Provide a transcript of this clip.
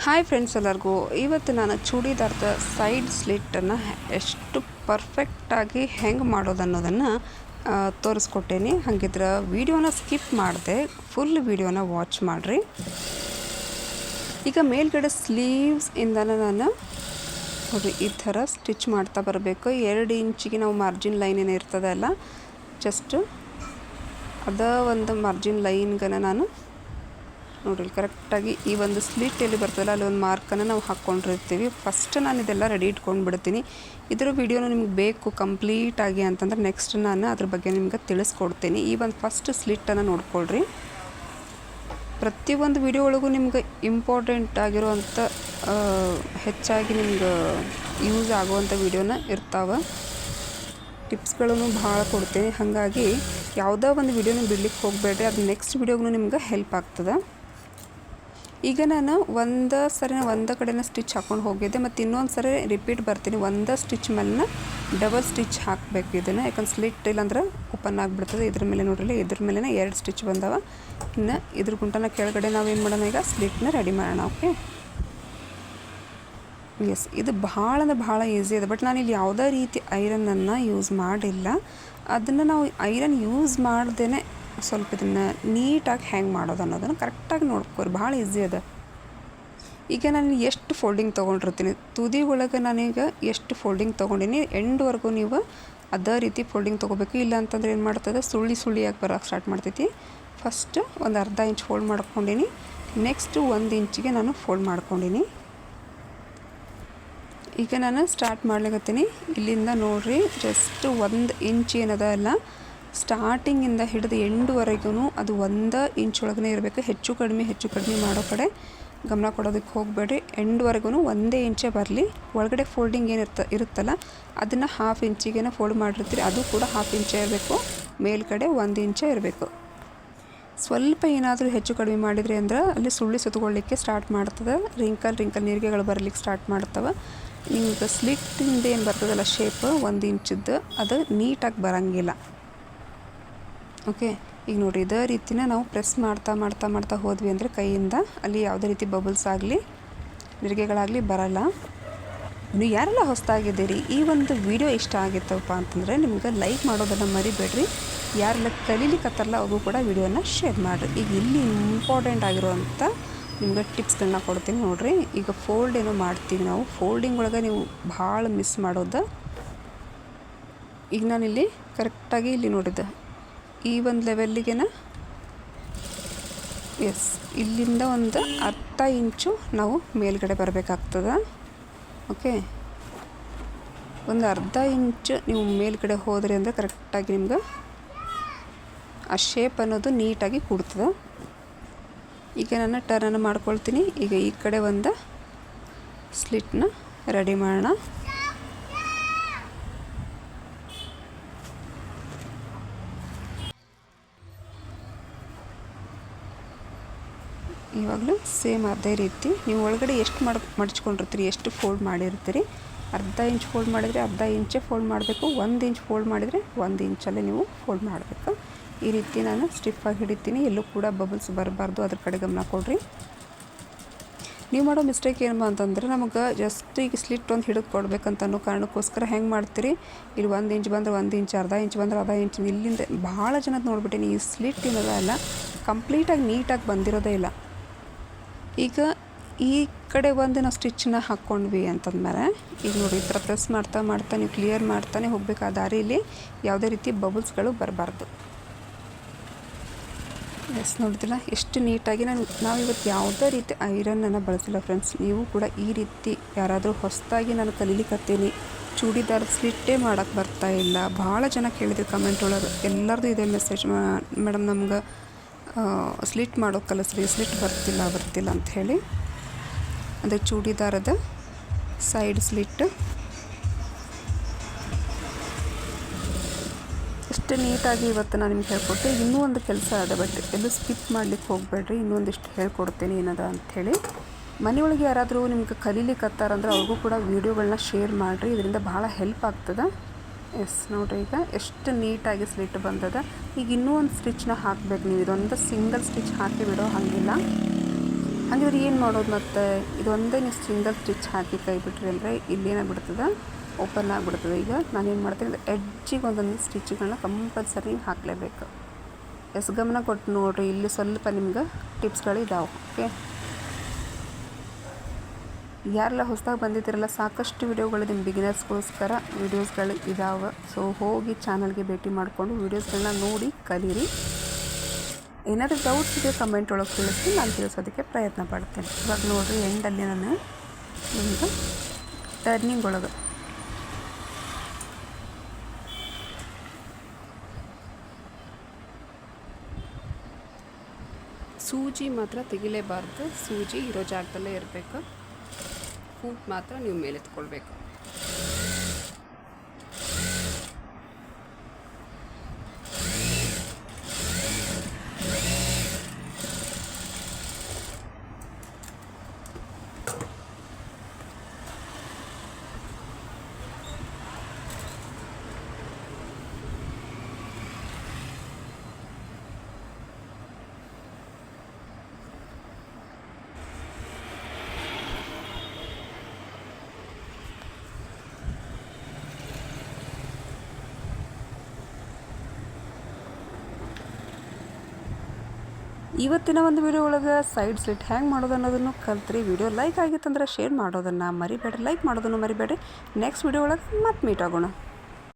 Hi friends ಎಲ್ಲರಿಗೂ ಇವತ್ತು ನಾನು ಚೂಡಿದಾರದ ಸೈಡ್ ಸ್ಲಿಟ್ಟನ್ನು ಎಷ್ಟು ಪರ್ಫೆಕ್ಟಾಗಿ ಹೆಂಗೆ ಮಾಡೋದು ಅನ್ನೋದನ್ನು ತೋರಿಸ್ಕೊಟ್ಟೇನಿ. ಹಾಗಿದ್ರೆ ವಿಡಿಯೋನ ಸ್ಕಿಪ್ ಮಾಡಿದೆ, ಫುಲ್ ವಿಡಿಯೋನ ವಾಚ್ ಮಾಡಿರಿ. ಈಗ ಮೇಲ್ಗಡೆ ಸ್ಲೀವ್ಸಿಂದನೇ ನಾನು ನೋಡಿರಿ ಈ ಥರ ಸ್ಟಿಚ್ ಮಾಡ್ತಾ ಬರಬೇಕು. 2 ಇಂಚಿಗೆ ನಾವು ಮಾರ್ಜಿನ್ ಲೈನ್ ಏನು ಇರ್ತದೆ ಅಲ್ಲ, ಜಸ್ಟ್ ಅದ ಒಂದು ಮಾರ್ಜಿನ್ ಲೈನ್ಗೆ ನಾನು ನೋಡಿರಿ ಕರೆಕ್ಟಾಗಿ ಈ ಒಂದು ಸ್ಲಿಟ್ ಎಲ್ಲಿ ಬರ್ತದಲ್ಲ ಅಲ್ಲಿ ಒಂದು ಮಾರ್ಕನ್ನು ನಾವು ಹಾಕ್ಕೊಂಡಿರ್ತೀವಿ. ಫಸ್ಟ್ ನಾನು ಇದೆಲ್ಲ ರೆಡಿ ಇಟ್ಕೊಂಡು ಬಿಡ್ತೀನಿ. ಇದರ ವಿಡಿಯೋನ ನಿಮ್ಗೆ ಬೇಕು ಕಂಪ್ಲೀಟಾಗಿ ಅಂತಂದ್ರೆ ನೆಕ್ಸ್ಟ್ ನಾನು ಅದ್ರ ಬಗ್ಗೆ ನಿಮ್ಗೆ ತಿಳಿಸ್ಕೊಡ್ತೀನಿ. ಈ ಒಂದು ಫಸ್ಟ್ ಸ್ಲಿಟ್ಟನ್ನು ನೋಡ್ಕೊಳ್ರಿ. ಪ್ರತಿಯೊಂದು ವಿಡಿಯೋ ಒಳಗೂ ನಿಮ್ಗೆ ಇಂಪಾರ್ಟೆಂಟ್ ಆಗಿರುವಂಥ ಹೆಚ್ಚಾಗಿ ನಿಮ್ಗೆ ಯೂಸ್ ಆಗುವಂಥ ವಿಡಿಯೋನ ಇರ್ತಾವೆ. ಟಿಪ್ಸ್ಗಳನ್ನು ಭಾಳ ಕೊಡ್ತೀನಿ. ಹಾಗಾಗಿ ಯಾವುದೋ ಒಂದು ವಿಡಿಯೋನ ಬಿಡ್ಲಿಕ್ಕೆ ಹೋಗಬೇಡ್ರಿ, ಅದು ನೆಕ್ಸ್ಟ್ ವಿಡಿಯೋಗೂ ನಿಮ್ಗೆ ಹೆಲ್ಪ್ ಆಗ್ತದೆ. ಈಗ ನಾನು ಒಂದು ಕಡೆನ ಸ್ಟಿಚ್ ಹಾಕ್ಕೊಂಡು ಹೋಗಿದ್ದೆ, ಮತ್ತು ಇನ್ನೊಂದು ಸರಿ ರಿಪೀಟ್ ಬರ್ತೀನಿ. ಒಂದು ಸ್ಟಿಚ್ ಮೇಲೆ ಡಬಲ್ ಸ್ಟಿಚ್ ಹಾಕಬೇಕು ಇದನ್ನು, ಯಾಕಂದ್ರೆ ಸ್ಲಿಟ್ ಇಲ್ಲಾಂದ್ರೆ ಓಪನ್ ಆಗಿಬಿಡ್ತದೆ. ಇದ್ರ ಮೇಲೆ ನೋಡ್ರಿ, ಇದ್ರ ಮೇಲೆ 2 ಸ್ಟಿಚ್ ಬಂದವ. ಇನ್ನು ಇದ್ರ ಗುಂಟನ ಕೆಳಗಡೆ ನಾವೇನು ಮಾಡೋಣ, ಈಗ ಸ್ಲಿಟ್ನ ರೆಡಿ ಮಾಡೋಣ. ಓಕೆ, ಎಸ್, ಇದು ಭಾಳ ಅಂದ್ರೆ ಭಾಳ ಈಸಿ ಇದೆ. ಬಟ್ ನಾನಿಲ್ಲಿ ಯಾವುದೇ ರೀತಿ ಐರನನ್ನು ಯೂಸ್ ಮಾಡಿಲ್ಲ. ಅದನ್ನು ನಾವು ಐರನ್ ಯೂಸ್ ಮಾಡ್ದೇ ಸ್ವಲ್ಪ ಇದನ್ನು ನೀಟಾಗಿ ಹ್ಯಾಂಗ್ ಮಾಡೋದು ಅನ್ನೋದನ್ನು ಕರೆಕ್ಟಾಗಿ ನೋಡ್ಕೋರಿ, ಭಾಳ ಈಸಿ ಅದ. ಈಗ ನಾನು ಎಷ್ಟು ಫೋಲ್ಡಿಂಗ್ ತೊಗೊಂಡಿರ್ತೀನಿ, ತುದಿ ಒಳಗೆ ನಾನೀಗ ಎಷ್ಟು ಫೋಲ್ಡಿಂಗ್ ತೊಗೊಂಡಿನಿ ಎಂಡ್ವರೆಗೂ ನೀವು ಅದೇ ರೀತಿ ಫೋಲ್ಡಿಂಗ್ ತೊಗೋಬೇಕು. ಇಲ್ಲ ಅಂತಂದ್ರೆ ಏನು ಮಾಡ್ತದೆ, ಸುಳಿಯಾಗಿ ಬರೋಕ್ಕೆ ಸ್ಟಾರ್ಟ್ ಮಾಡ್ತೈತಿ. ಫಸ್ಟ್ ಒಂದು ಅರ್ಧ ಇಂಚ್ ಫೋಲ್ಡ್ ಮಾಡ್ಕೊಂಡಿನಿ, ನೆಕ್ಸ್ಟು 1 ಇಂಚಿಗೆ ನಾನು ಫೋಲ್ಡ್ ಮಾಡ್ಕೊಂಡಿನಿ. ಈಗ ನಾನು ಸ್ಟಾರ್ಟ್ ಮಾಡ್ಲಿಕತ್ತೀನಿ. ಇಲ್ಲಿಂದ ನೋಡಿರಿ, ಜಸ್ಟ್ 1 ಇಂಚ್ ಏನದ ಅಲ್ಲ, ಸ್ಟಾರ್ಟಿಂಗಿಂದ ಹಿಡಿದು ಎಂಡ್ವರೆಗೂ ಅದು 1 ಇಂಚ್ ಒಳಗೇ ಇರಬೇಕು. ಹೆಚ್ಚು ಕಡಿಮೆ ಮಾಡೋ ಕಡೆ ಗಮನ ಕೊಡೋದಕ್ಕೆ ಹೋಗಬೇಡ್ರಿ. ಎಂಡ್ವರೆಗೂ 1 ಇಂಚೇ ಬರಲಿ. ಒಳಗಡೆ ಫೋಲ್ಡಿಂಗ್ ಇರುತ್ತಲ್ಲ ಅದನ್ನು 1/2 ಇಂಚಿಗೆ ಫೋಲ್ಡ್ ಮಾಡಿರ್ತೀರಿ, ಅದು ಕೂಡ 1/2 ಇಂಚೇ ಇರಬೇಕು. ಮೇಲ್ಗಡೆ 1 ಇಂಚೇ ಇರಬೇಕು. ಸ್ವಲ್ಪ ಏನಾದರೂ ಹೆಚ್ಚು ಕಡಿಮೆ ಮಾಡಿದ್ರಿ ಅಂದ್ರೆ ಅಲ್ಲಿ ಸುಳ್ಳಿ ಸುತ್ತಗೊಳ್ಳಿಕ್ಕೆ ಸ್ಟಾರ್ಟ್ ಮಾಡ್ತದೆ. ರಿಂಕಲ್ ನೀರಿಗೆಗಳು ಬರಲಿಕ್ಕೆ ಸ್ಟಾರ್ಟ್ ಮಾಡ್ತವೆ. ನಿಮ್ಗೆ ಸ್ಲಿಟ್ಟಿಂದ ಏನು ಬರ್ತದಲ್ಲ ಶೇಪ್ 1 ಇಂಚದ್ದು, ಅದು ನೀಟಾಗಿ ಬರೋಂಗಿಲ್ಲ. ಓಕೆ, ಈಗ ನೋಡಿರಿ ಇದೇ ರೀತಿನ ನಾವು ಪ್ರೆಸ್ ಮಾಡ್ತಾ ಹೋದ್ವಿ ಅಂದರೆ ಕೈಯಿಂದ ಅಲ್ಲಿ ಯಾವುದೇ ರೀತಿ ಬಬಲ್ಸ್ ಆಗಲಿ ನಿರಿಗೆಗಳಾಗಲಿ ಬರಲ್ಲ. ನೀವು ಯಾರೆಲ್ಲ ಹೊಸದಾಗಿದ್ದೀರಿ, ಈ ಒಂದು ವಿಡಿಯೋ ಇಷ್ಟ ಆಗಿತ್ತಪ್ಪ ಅಂತಂದರೆ ನಿಮ್ಗೆ ಲೈಕ್ ಮಾಡೋದನ್ನು ಮರಿಬೇಡ್ರಿ. ಯಾರೆಲ್ಲ ಕಲೀಲಿಕ್ಕತ್ತಾರಲ್ಲ ಅವ್ರಿಗೂ ಕೂಡ ವಿಡಿಯೋನ ಶೇರ್ ಮಾಡಿರಿ. ಈಗ ಇಲ್ಲಿ ಇಂಪಾರ್ಟೆಂಟ್ ಆಗಿರುವಂಥ ನಿಮ್ಗೆ ಟಿಪ್ಸ್ಗಳನ್ನ ಕೊಡ್ತೀನಿ ನೋಡಿರಿ. ಈಗ ಫೋಲ್ಡ್ ಏನೋ ಮಾಡ್ತೀವಿ ನಾವು, ಫೋಲ್ಡಿಂಗ್ ಒಳಗೆ ನೀವು ಭಾಳ ಮಿಸ್ ಮಾಡೋದು. ಈಗ ನಾನಿಲ್ಲಿ ಕರೆಕ್ಟಾಗಿ ಇಲ್ಲಿ ನೋಡಿದ್ದೆ ಈ ಒಂದು ಲೆವೆಲ್ಲಿಗೆನ, ಎಸ್, ಇಲ್ಲಿಂದ ಒಂದು ಅರ್ಧ ಇಂಚು ನಾವು ಮೇಲ್ಗಡೆ ಬರಬೇಕಾಗ್ತದೆ. ಓಕೆ, ಒಂದು ಅರ್ಧ ಇಂಚು ನೀವು ಮೇಲ್ಗಡೆ ಹೋದ್ರಿ ಅಂದರೆ ಕರೆಕ್ಟಾಗಿ ನಿಮ್ಗೆ ಆ ಶೇಪ್ ಅನ್ನೋದು ನೀಟಾಗಿ ಕೂಡ್ತದೆ. ಈಗ ನಾನು ಟರ್ನನ್ನು ಮಾಡ್ಕೊಳ್ತೀನಿ. ಈಗ ಈ ಕಡೆ ಒಂದು ಸ್ಲಿಟ್ನ ರೆಡಿ ಮಾಡೋಣ. ಇವಾಗಲೂ ಸೇಮ್ ಅದೇ ರೀತಿ ನೀವು ಒಳಗಡೆ ಎಷ್ಟು ಮಡಚ್ಕೊಂಡಿರ್ತೀರಿ, ಎಷ್ಟು ಫೋಲ್ಡ್ ಮಾಡಿರ್ತೀರಿ, ಅರ್ಧ ಇಂಚ್ ಫೋಲ್ಡ್ ಮಾಡಿದರೆ ಅರ್ಧ ಇಂಚೇ ಫೋಲ್ಡ್ ಮಾಡಬೇಕು. 1 ಇಂಚ್ ಫೋಲ್ಡ್ ಮಾಡಿದರೆ 1 ಇಂಚಲ್ಲೇ ನೀವು ಫೋಲ್ಡ್ ಮಾಡಬೇಕು. ಈ ರೀತಿ ನಾನು ಸ್ಟಿಫಾಗಿ ಹಿಡಿತೀನಿ. ಎಲ್ಲೂ ಕೂಡ ಬಬಲ್ಸ್ ಬರಬಾರ್ದು, ಅದ್ರ ಕಡೆ ಗಮನ ಕೊಡ್ರಿ. ನೀವು ಮಾಡೋ ಮಿಸ್ಟೇಕ್ ಏನಪ್ಪ ಅಂತಂದರೆ, ನಮಗೆ ಜಸ್ಟ್ ಈಗ ಸ್ಲಿಟ್ ಒಂದು ಹಿಡಿದು ಕೊಡ್ಬೇಕಂತ ಅನ್ನೋ ಕಾರಣಕ್ಕೋಸ್ಕರ ಹೆಂಗೆ ಮಾಡ್ತೀರಿ, ಇಲ್ಲಿ 1 ಇಂಚ್ ಬಂದರೆ 1 ಇಂಚ್, ಅರ್ಧ ಇಂಚ್ ಬಂದರೆ ಅರ್ಧ ಇಂಚ್, ಇಲ್ಲಿಂದ ಭಾಳ ಜನದ ನೋಡ್ಬಿಟ್ಟಿನಿ ಈ ಸ್ಲಿಟ್ ಏನದ ಅಲ್ಲ ಕಂಪ್ಲೀಟಾಗಿ ನೀಟಾಗಿ ಬಂದಿರೋದೇ ಇಲ್ಲ. ಈಗ ಈ ಕಡೆ ಒಂದು ನಾವು ಸ್ಟಿಚ್ಚನ್ನ ಹಾಕ್ಕೊಂಡ್ವಿ ಅಂತಂದ್ಮೇಲೆ ಈಗ ನೋಡಿ ಈ ಥರ ಪ್ರೆಸ್ ಮಾಡ್ತಾ ನೀವು ಕ್ಲಿಯರ್ ಮಾಡ್ತಾನೆ ಹೋಗಬೇಕು. ಆ ದಾರಿಯಲ್ಲಿ ಯಾವುದೇ ರೀತಿ ಬಬಲ್ಸ್ಗಳು ಬರಬಾರ್ದು. ಎಸ್, ನೋಡಿದಿಲ್ಲ ಎಷ್ಟು ನೀಟಾಗಿ. ನಾವಿವತ್ತು ಯಾವುದೇ ರೀತಿ ಐರನ್ನನ್ನು ಬಳಸಿಲ್ಲ ಫ್ರೆಂಡ್ಸ್. ನೀವು ಕೂಡ ಈ ರೀತಿ ಯಾರಾದರೂ ಹೊಸದಾಗಿ ನಾನು ಕಲೀಲಿಕ್ಕತ್ತೀನಿ, ಚೂಡಿದಾರ ಸ್ಲಿಟ್ಟೇ ಮಾಡೋಕ್ಕೆ ಬರ್ತಾಯಿಲ್ಲ, ಭಾಳ ಜನ ಕೇಳಿದ್ರು ಕಮೆಂಟ್ ಒಳಗೆ, ಎಲ್ಲರದು ಇದೆ ಮೆಸೇಜ್, ಮೇಡಮ್ ನಮ್ಗೆ ಸ್ಲಿಟ್ ಮಾಡೋಕೆ ಕಲಿಸ್ರಿ, ಸ್ಲಿಟ್ ಬರ್ತಿಲ್ಲ ಅಂತ ಹೇಳಿ. ಅದು ಚೂಡಿದಾರದ ಸೈಡ್ ಸ್ಲಿಟ್ ಎಷ್ಟು ನೀಟಾಗಿ ಇವತ್ತು ನಾನು ನಿಮ್ಗೆ ಹೇಳ್ಕೊಟ್ಟೆ. ಇನ್ನೂ ಒಂದು ಕೆಲಸ ಅದ, ಬಟ್ ಎಲ್ಲೂ ಸ್ಕಿಪ್ ಮಾಡಲಿಕ್ಕೆ ಹೋಗಬೇಡ್ರಿ. ಇನ್ನೊಂದಿಷ್ಟು ಹೇಳ್ಕೊಡ್ತೀನಿ ಏನದ ಅಂಥೇಳಿ. ಮನೆಯೊಳಗೆ ಯಾರಾದರೂ ನಿಮ್ಗೆ ಕಲೀಲಿಕ್ಕತ್ತಾರಂದ್ರೆ ಅವ್ರಿಗೂ ಕೂಡ ವೀಡಿಯೋಗಳನ್ನ ಶೇರ್ ಮಾಡಿರಿ, ಇದರಿಂದ ಭಾಳ ಹೆಲ್ಪ್ ಆಗ್ತದೆ. ಎಸ್, ನೋಡಿರಿ ಈಗ ಎಷ್ಟು ನೀಟಾಗಿ ಸ್ಲಿಟ್ ಬಂದದ. ಈಗ ಇನ್ನೂ ಒಂದು ಸ್ಟಿಚ್ನ ಹಾಕಬೇಕು ನೀವು. ಇದೊಂದು ಸಿಂಗಲ್ ಸ್ಟಿಚ್ ಹಾಕಿ ಬಿಡೋ ಹಾಗಿಲ್ಲ. ಹಂಗಿದ್ರೆ ಏನು ಮಾಡೋದು ಮತ್ತು ಇದು ಒಂದೇ ನೀವು ಸಿಂಗಲ್ ಸ್ಟಿಚ್ ಹಾಕಿ ಕೈ ಬಿಟ್ರಿ ಅಂದರೆ ಇಲ್ಲೇನಾಗ್ಬಿಡ್ತದೆ, ಓಪನ್ ಆಗಿಬಿಡ್ತದೆ. ಈಗ ನಾನೇನು ಮಾಡ್ತೀನಿ, ಎಡ್ಜಿಗೆ ಒಂದೊಂದು ಸ್ಟಿಚ್ಗಳನ್ನ ಕಂಪಲ್ಸರಿ ಹಾಕಲೇಬೇಕು. ಗಮನ ಕೊಟ್ಟು ನೋಡಿರಿ, ಇಲ್ಲಿ ಸ್ವಲ್ಪ ನಿಮ್ಗೆ ಟಿಪ್ಸ್ಗಳು ಇದಾವೆ. ಓಕೆ, ಯಾರೆಲ್ಲ ಹೊಸದಾಗಿ ಬಂದಿದ್ದೀರಲ್ಲ, ಸಾಕಷ್ಟು ವಿಡಿಯೋಗಳು ನಿಮ್ಮ ಬಿಗಿನರ್ಸ್ಗೋಸ್ಕರ ವೀಡಿಯೋಸ್ಗಳು ಇದಾವೆ. ಸೊ ಹೋಗಿ ಚಾನಲ್ಗೆ ಭೇಟಿ ಮಾಡಿಕೊಂಡು ವೀಡಿಯೋಸ್ಗಳನ್ನ ನೋಡಿ ಕಲೀರಿ. ಏನಾದರೂ ಡೌಟ್ಸ್ ಇದೆ ಕಮೆಂಟ್ ಒಳಗೆ ತಿಳಿಸಿ, ನಾನು ತಿಳಿಸೋದಕ್ಕೆ ಪ್ರಯತ್ನ ಪಡ್ತೇನೆ. ಇವಾಗ ನೋಡಿರಿ, ಎಂಡಲ್ಲಿ ನಾನು ನಿಮ್ಗೆ ಟರ್ನಿಂಗ್ ಒಳಗೆ ಸೂಜಿ ಮಾತ್ರ ತೆಗಿಲೇಬಾರ್ದು, ಸೂಜಿ ಇರೋ ಜಾಗದಲ್ಲೇ ಇರಬೇಕು. ಹೂಟ್ ಮಾತ್ರ ನೀವು ಮೇಲೆತ್ಕೊಳ್ಬೇಕು. ಇವತ್ತಿನ ಒಂದು ವಿಡಿಯೋ ಒಳಗೆ ಸೈಡ್ ಸ್ಲಿಟ್ ಹ್ಯಾಂಗೆ ಮಾಡೋದು ಅನ್ನೋದನ್ನು ಕಲ್ತ್ರಿ. ವಿಡಿಯೋ ಲೈಕ್ ಆಗಿತ್ತಂದ್ರೆ ಶೇರ್ ಮಾಡೋದನ್ನು ಮರಿಬೇಡ್ರಿ, ಲೈಕ್ ಮಾಡೋದನ್ನು ಮರಿಬೇಡ್ರಿ. ನೆಕ್ಸ್ಟ್ ವಿಡಿಯೋ ಒಳಗೆ ಮತ್ತೆ ಮೀಟ್ ಆಗೋಣ.